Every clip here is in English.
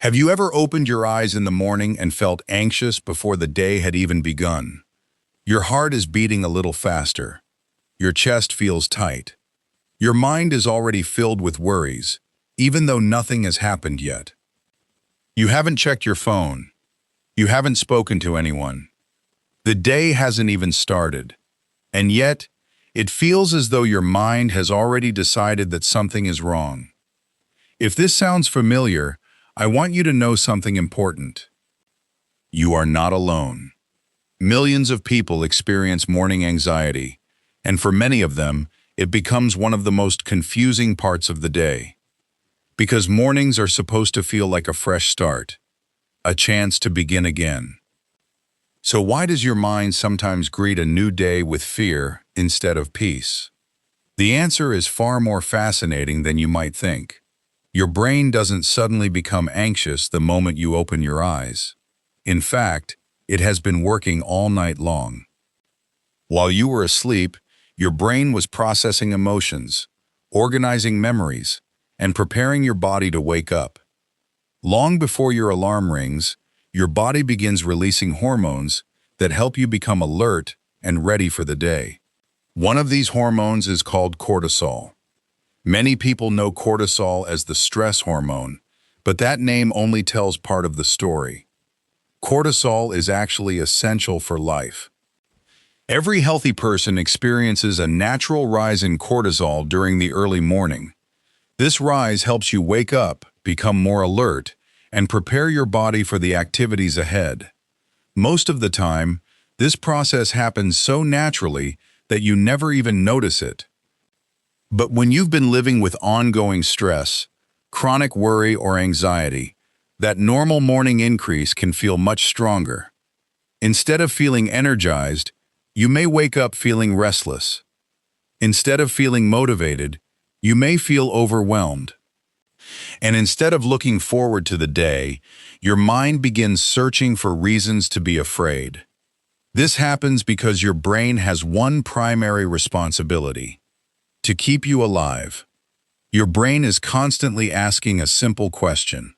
Have you ever opened your eyes in the morning and felt anxious before the day had even begun? Your heart is beating a little faster. Your chest feels tight. Your mind is already filled with worries, even though nothing has happened yet. You haven't checked your phone. You haven't spoken to anyone. The day hasn't even started. And yet, it feels as though your mind has already decided that something is wrong. If this sounds familiar, I want you to know something important. You are not alone. Millions of people experience morning anxiety, and for many of them, it becomes one of the most confusing parts of the day. Because mornings are supposed to feel like a fresh start, a chance to begin again. So why does your mind sometimes greet a new day with fear instead of peace? The answer is far more fascinating than you might think. Your brain doesn't suddenly become anxious the moment you open your eyes. In fact, it has been working all night long. While you were asleep, your brain was processing emotions, organizing memories, and preparing your body to wake up. Long before your alarm rings, your body begins releasing hormones that help you become alert and ready for the day. One of these hormones is called cortisol. Many people know cortisol as the stress hormone, but that name only tells part of the story. Cortisol is actually essential for life. Every healthy person experiences a natural rise in cortisol during the early morning. This rise helps you wake up, become more alert, and prepare your body for the activities ahead. Most of the time, this process happens so naturally that you never even notice it. But when you've been living with ongoing stress, chronic worry or anxiety, that normal morning increase can feel much stronger. Instead of feeling energized, you may wake up feeling restless. Instead of feeling motivated, you may feel overwhelmed. And instead of looking forward to the day, your mind begins searching for reasons to be afraid. This happens because your brain has one primary responsibility: to keep you alive. Your brain is constantly asking a simple question.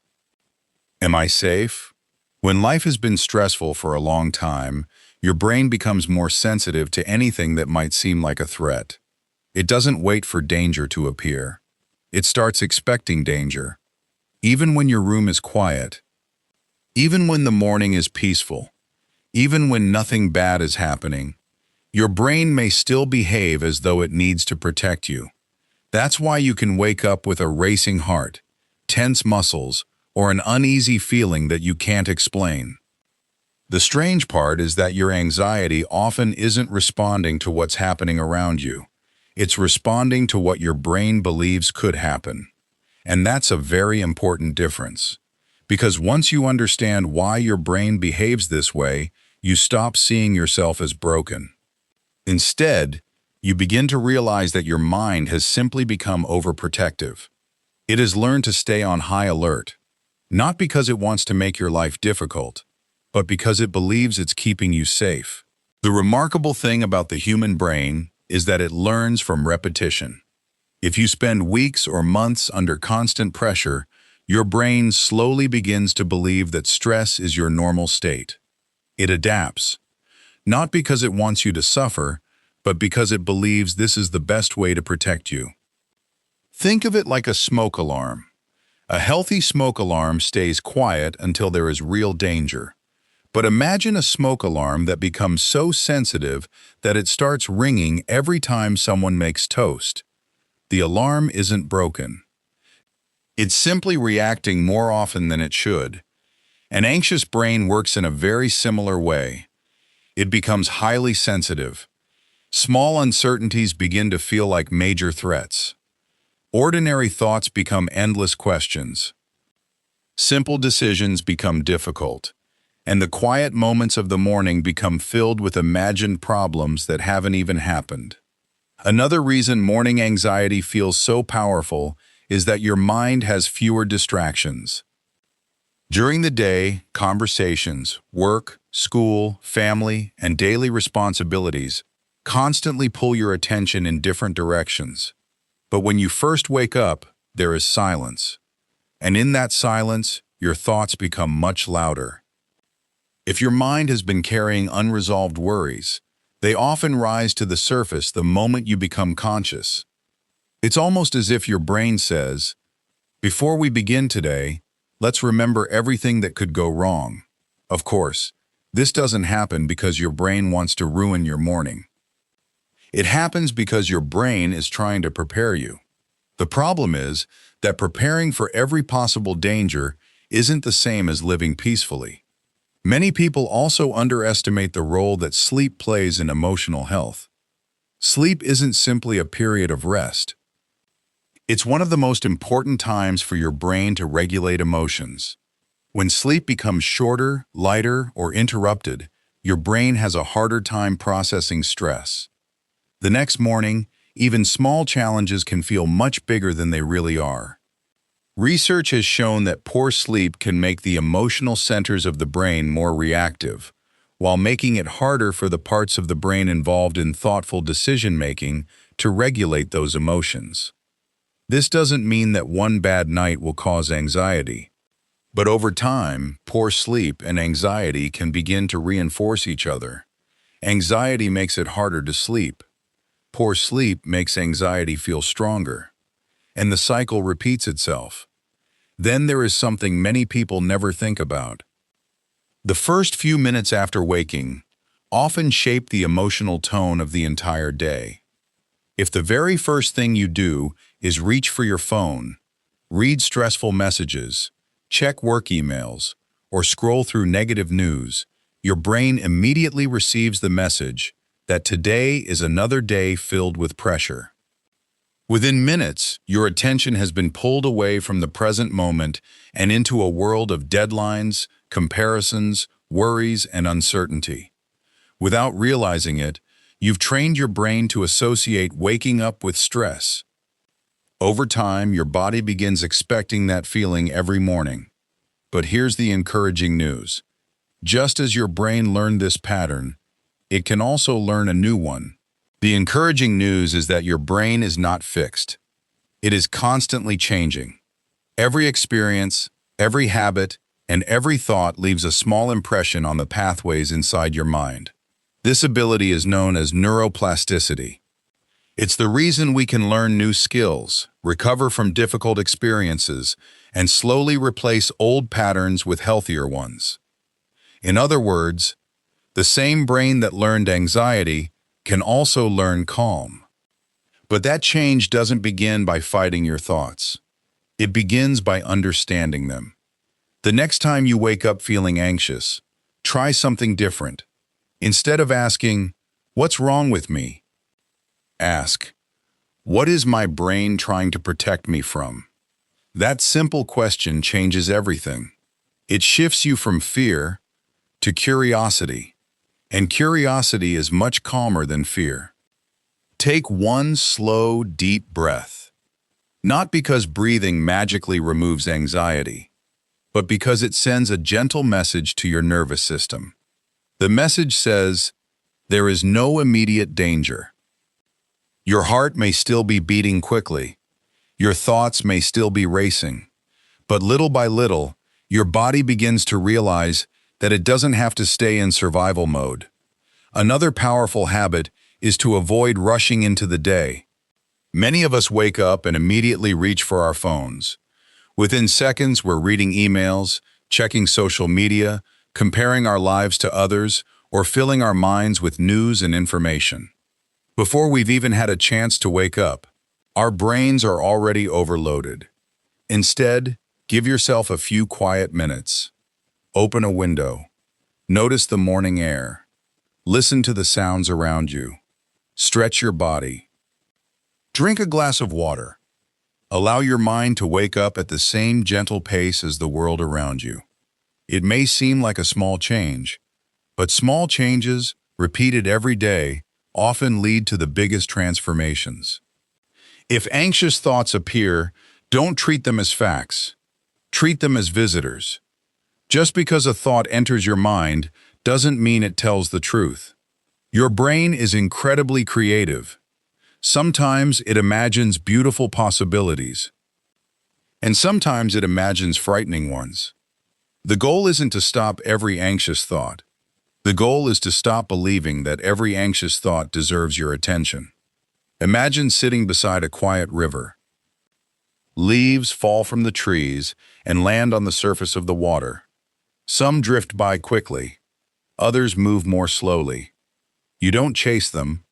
Am I safe? When life has been stressful for a long time, your brain becomes more sensitive to anything that might seem like a threat. It doesn't wait for danger to appear. It starts expecting danger. Even when your room is quiet, even when the morning is peaceful, even when nothing bad is happening, your brain may still behave as though it needs to protect you. That's why you can wake up with a racing heart, tense muscles, or an uneasy feeling that you can't explain. The strange part is that your anxiety often isn't responding to what's happening around you. It's responding to what your brain believes could happen. And that's a very important difference. Because once you understand why your brain behaves this way, you stop seeing yourself as broken. Instead, you begin to realize that your mind has simply become overprotective. It has learned to stay on high alert, not because it wants to make your life difficult, but because it believes it's keeping you safe. The remarkable thing about the human brain is that it learns from repetition. If you spend weeks or months under constant pressure, your brain slowly begins to believe that stress is your normal state. It adapts, not because it wants you to suffer, but because it believes this is the best way to protect you. Think of it like a smoke alarm. A healthy smoke alarm stays quiet until there is real danger. But imagine a smoke alarm that becomes so sensitive that it starts ringing every time someone makes toast. The alarm isn't broken. It's simply reacting more often than it should. An anxious brain works in a very similar way. It becomes highly sensitive. Small uncertainties begin to feel like major threats. Ordinary thoughts become endless questions. Simple decisions become difficult. And the quiet moments of the morning become filled with imagined problems that haven't even happened. Another reason morning anxiety feels so powerful is that your mind has fewer distractions. During the day, conversations, work, school, family, and daily responsibilities constantly pull your attention in different directions. But when you first wake up, there is silence. And in that silence, your thoughts become much louder. If your mind has been carrying unresolved worries, they often rise to the surface the moment you become conscious. It's almost as if your brain says, "Before we begin today, let's remember everything that could go wrong." Of course, this doesn't happen because your brain wants to ruin your morning. It happens because your brain is trying to prepare you. The problem is that preparing for every possible danger isn't the same as living peacefully. Many people also underestimate the role that sleep plays in emotional health. Sleep isn't simply a period of rest. It's one of the most important times for your brain to regulate emotions. When sleep becomes shorter, lighter, or interrupted, your brain has a harder time processing stress. The next morning, even small challenges can feel much bigger than they really are. Research has shown that poor sleep can make the emotional centers of the brain more reactive, while making it harder for the parts of the brain involved in thoughtful decision-making to regulate those emotions. This doesn't mean that one bad night will cause anxiety. But over time, poor sleep and anxiety can begin to reinforce each other. Anxiety makes it harder to sleep. Poor sleep makes anxiety feel stronger. And the cycle repeats itself. Then there is something many people never think about. The first few minutes after waking often shape the emotional tone of the entire day. If the very first thing you do is reach for your phone, read stressful messages, check work emails, or scroll through negative news, your brain immediately receives the message that today is another day filled with pressure. Within minutes, your attention has been pulled away from the present moment and into a world of deadlines, comparisons, worries, and uncertainty. Without realizing it, you've trained your brain to associate waking up with stress. Over time, your body begins expecting that feeling every morning. But here's the encouraging news. Just as your brain learned this pattern, it can also learn a new one. The encouraging news is that your brain is not fixed. It is constantly changing. Every experience, every habit, and every thought leaves a small impression on the pathways inside your mind. This ability is known as neuroplasticity. It's the reason we can learn new skills, recover from difficult experiences, and slowly replace old patterns with healthier ones. In other words, the same brain that learned anxiety can also learn calm. But that change doesn't begin by fighting your thoughts. It begins by understanding them. The next time you wake up feeling anxious, try something different. Instead of asking, "What's wrong with me?" ask, "What is my brain trying to protect me from?" That simple question changes everything. It shifts you from fear to curiosity, and curiosity is much calmer than fear. Take one slow, deep breath. Not because breathing magically removes anxiety, but because it sends a gentle message to your nervous system. The message says, there is no immediate danger. Your heart may still be beating quickly. Your thoughts may still be racing. But little by little, your body begins to realize that it doesn't have to stay in survival mode. Another powerful habit is to avoid rushing into the day. Many of us wake up and immediately reach for our phones. Within seconds, we're reading emails, checking social media, comparing our lives to others, or filling our minds with news and information. Before we've even had a chance to wake up, our brains are already overloaded. Instead, give yourself a few quiet minutes. Open a window. Notice the morning air. Listen to the sounds around you. Stretch your body. Drink a glass of water. Allow your mind to wake up at the same gentle pace as the world around you. It may seem like a small change, but small changes, repeated every day, often lead to the biggest transformations. If anxious thoughts appear, don't treat them as facts. Treat them as visitors. Just because a thought enters your mind doesn't mean it tells the truth. Your brain is incredibly creative. Sometimes it imagines beautiful possibilities, and sometimes it imagines frightening ones. The goal isn't to stop every anxious thought. The goal is to stop believing that every anxious thought deserves your attention. Imagine sitting beside a quiet river. Leaves fall from the trees and land on the surface of the water. Some drift by quickly. Others move more slowly. You don't chase them.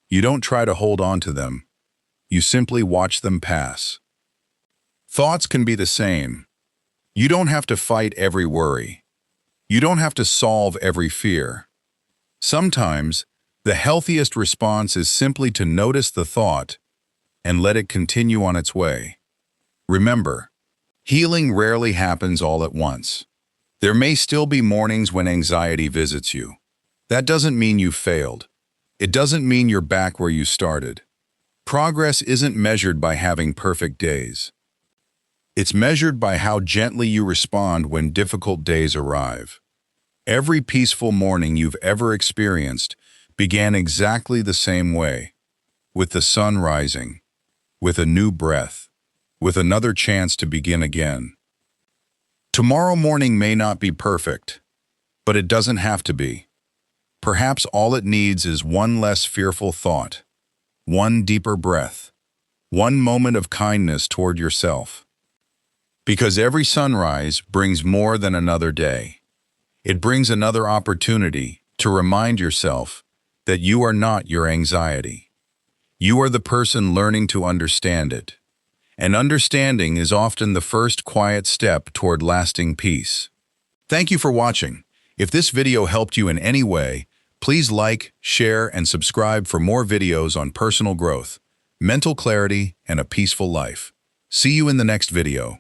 You don't try to hold on to them. You simply watch them pass. Thoughts can be the same. You don't have to fight every worry. You don't have to solve every fear. Sometimes, the healthiest response is simply to notice the thought and let it continue on its way. Remember, healing rarely happens all at once. There may still be mornings when anxiety visits you. That doesn't mean you failed. It doesn't mean you're back where you started. Progress isn't measured by having perfect days. It's measured by how gently you respond when difficult days arrive. Every peaceful morning you've ever experienced began exactly the same way, with the sun rising, with a new breath, with another chance to begin again. Tomorrow morning may not be perfect, but it doesn't have to be. Perhaps all it needs is one less fearful thought, one deeper breath, one moment of kindness toward yourself. Because every sunrise brings more than another day. It brings another opportunity to remind yourself that you are not your anxiety. You are the person learning to understand it. And understanding is often the first quiet step toward lasting peace. Thank you for watching. If this video helped you in any way, please like, share, and subscribe for more videos on personal growth, mental clarity, and a peaceful life. See you in the next video.